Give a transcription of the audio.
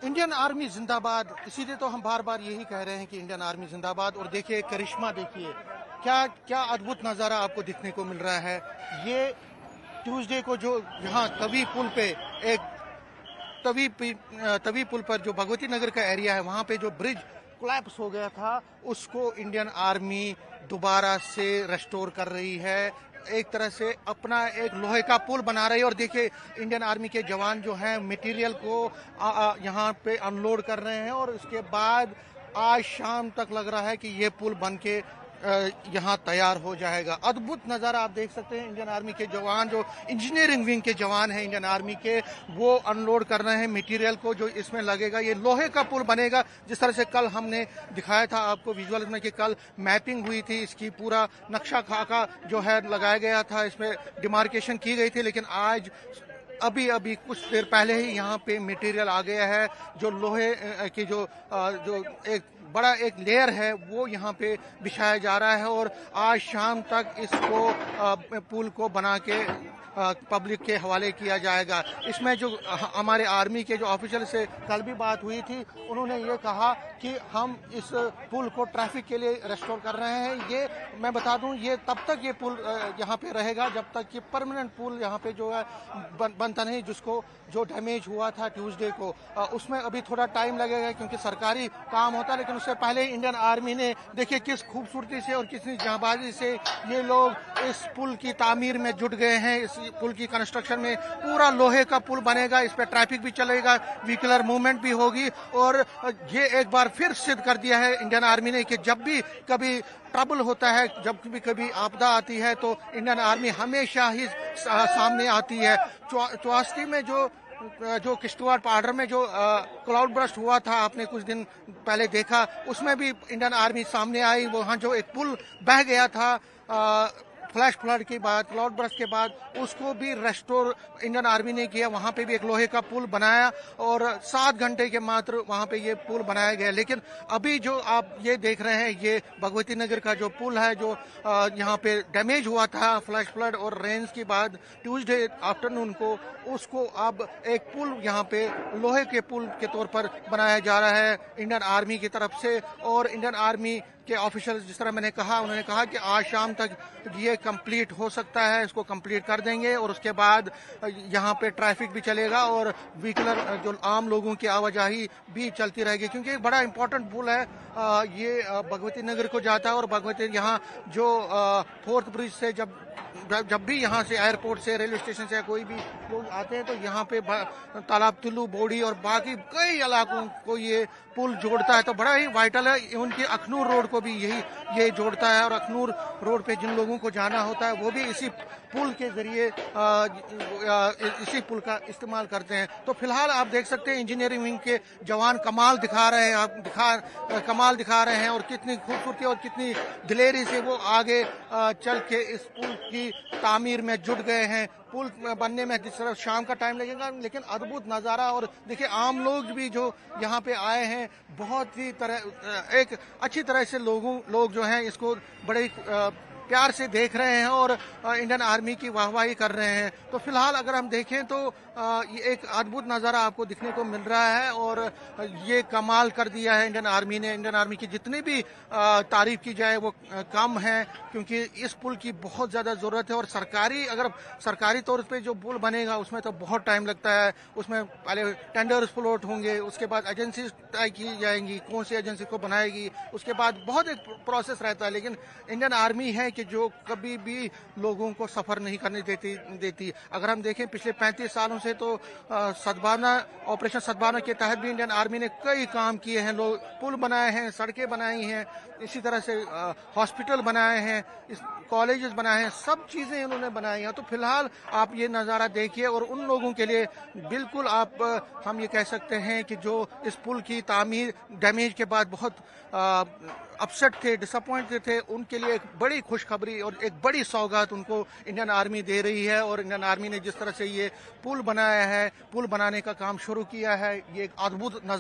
Indian army जिंदाबाद। इसीलिए तो हम बार बार यही कह रहे हैं कि इंडियन आर्मी जिंदाबाद। और देखिए करिश्मा, देखिए क्या क्या अद्भुत नज़ारा आपको दिखने को मिल रहा है। ये ट्यूसडे को जो यहाँ तवी पुल पे एक तवी पुल पर जो भगवती नगर का एरिया है, वहाँ पे जो ब्रिज कोलैप्स हो गया था, उसको इंडियन आर्मी दोबारा से रेस्टोर कर रही है। एक तरह से अपना एक लोहे का पुल बना रही है। और देखिए इंडियन आर्मी के जवान जो हैं मटेरियल को यहाँ पे अनलोड कर रहे हैं। और उसके बाद आज शाम तक लग रहा है कि ये पुल बन के यहाँ तैयार हो जाएगा। अद्भुत नज़ारा आप देख सकते हैं। इंडियन आर्मी के जवान, जो इंजीनियरिंग विंग के जवान हैं इंडियन आर्मी के, वो अनलोड कर रहे हैं मटेरियल को जो इसमें लगेगा। ये लोहे का पुल बनेगा, जिस तरह से कल हमने दिखाया था आपको विजुअल में कि कल मैपिंग हुई थी, इसकी पूरा नक्शा खाका जो है लगाया गया था, इसमें डिमार्केशन की गई थी। लेकिन आज अभी कुछ देर पहले ही यहाँ पे मटेरियल आ गया है। जो लोहे की जो एक बड़ा एक लेयर है वो यहाँ पे बिछाया जा रहा है। और आज शाम तक इसको पुल को बना के पब्लिक के हवाले किया जाएगा। इसमें जो हमारे आर्मी के जो ऑफिसर से कल भी बात हुई थी, उन्होंने ये कहा कि हम इस पुल को ट्रैफिक के लिए रेस्टोर कर रहे हैं। ये मैं बता दूं, ये तब तक ये पुल यहाँ पे रहेगा जब तक कि परमानेंट पुल यहाँ पे जो है बनता नहीं, जिसको जो डैमेज हुआ था ट्यूसडे को, उसमें अभी थोड़ा टाइम लगेगा क्योंकि सरकारी काम होता है। लेकिन उससे पहले इंडियन आर्मी ने देखिए किस खूबसूरती से और कितनी जांबाजी से ये लोग इस पुल की तामीर में जुट गए हैं। इस पुल की कंस्ट्रक्शन में पूरा लोहे का पुल बनेगा, इस पर ट्रैफिक भी चलेगा, व्हीकलर मूवमेंट भी होगी। और ये एक बार फिर सिद्ध कर दिया है इंडियन आर्मी ने कि जब भी कभी ट्रबल होता है, जब भी कभी आपदा आती है, तो इंडियन आर्मी हमेशा ही सामने आती है। 84 में जो किश्तवाड़ पार्डर में जो क्लाउड बर्स्ट हुआ था, आपने कुछ दिन पहले देखा, उसमें भी इंडियन आर्मी सामने आई। वहाँ जो एक पुल बह गया था फ्लैश फ्लड के बाद, क्लाउड बर्स्ट के बाद, उसको भी रेस्टोर इंडियन आर्मी ने किया। वहाँ पे भी एक लोहे का पुल बनाया और 7 घंटे के मात्र वहाँ पे ये पुल बनाया गया। लेकिन अभी जो आप ये देख रहे हैं, ये भगवती नगर का जो पुल है, जो यहाँ पे डैमेज हुआ था फ्लैश फ्लड और रेन्स के बाद ट्यूसडे आफ्टरनून को, उसको अब एक पुल यहाँ पे लोहे के पुल के तौर पर बनाया जा रहा है इंडियन आर्मी की तरफ से। और इंडियन आर्मी के ऑफिसर्स, जिस तरह मैंने कहा, उन्होंने कहा कि आज शाम तक ये कंप्लीट हो सकता है, इसको कंप्लीट कर देंगे। और उसके बाद यहाँ पे ट्रैफिक भी चलेगा और व्हीकलर जो आम लोगों की आवाजाही भी चलती रहेगी, क्योंकि एक बड़ा इंपॉर्टेंट पुल है। ये भगवती नगर को जाता है। और भगवती यहाँ जो 4th ब्रिज से जब भी यहाँ से एयरपोर्ट से, रेलवे स्टेशन से कोई भी लोग आते हैं, तो यहाँ पे तालाब तुल्लू, बोडी और बाकी कई इलाकों को ये पुल जोड़ता है। तो बड़ा ही वाइटल है। उनके अखनूर रोड को भी ये जोड़ता है। और अखनूर रोड पे जिन लोगों को जाना होता है, वो भी इसी पुल के जरिए इसी पुल का इस्तेमाल करते हैं। तो फिलहाल आप देख सकते हैं इंजीनियरिंग विंग के जवान कमाल दिखा रहे हैं, कमाल दिखा रहे हैं। और कितनी खूबसूरती और कितनी दिलेरी से वो आगे चल के इस पुल की तामीर में जुट गए हैं। पुल बनने में जिस तरह शाम का टाइम लगेगा, लेकिन अद्भुत नज़ारा। और देखिए आम लोग भी जो यहाँ पे आए हैं, बहुत ही एक अच्छी तरह से लोग जो हैं इसको बड़े प्यार से देख रहे हैं और इंडियन आर्मी की वाहवाही कर रहे हैं। तो फिलहाल अगर हम देखें तो ये एक अद्भुत नज़ारा आपको दिखने को मिल रहा है। और ये कमाल कर दिया है इंडियन आर्मी ने। इंडियन आर्मी की जितनी भी तारीफ की जाए वो कम है, क्योंकि इस पुल की बहुत ज़्यादा ज़रूरत है। और अगर सरकारी तौर पे जो पुल बनेगा, उसमें तो बहुत टाइम लगता है। उसमें पहले टेंडर्स फ्लोट होंगे, उसके बाद एजेंसी तय की जाएंगी कौन सी एजेंसी को बनाएगी, उसके बाद बहुत एक प्रोसेस रहता है। लेकिन इंडियन आर्मी है कि जो कभी भी लोगों को सफ़र नहीं करने देती। अगर हम देखें पिछले 35 सालों से, तो ऑपरेशन सद्भावना के तहत भी इंडियन आर्मी ने कई काम किए हैं। लोग पुल बनाए हैं, सड़कें बनाई हैं, इसी तरह से हॉस्पिटल बनाए हैं, कॉलेजेस बनाए हैं, सब चीज़ें उन्होंने बनाई हैं। तो फिलहाल आप ये नज़ारा देखिए। और उन लोगों के लिए बिल्कुल हम ये कह सकते हैं कि जो इस पुल की तामीर डैमेज के बाद बहुत अपसेट थे, डिसअपॉइंटेड थे, उनके लिए एक बड़ी खुशखबरी और एक बड़ी सौगात उनको इंडियन आर्मी दे रही है। और इंडियन आर्मी ने जिस तरह से ये पुल बनाया है, पुल बनाने का काम शुरू किया है, ये एक अद्भुत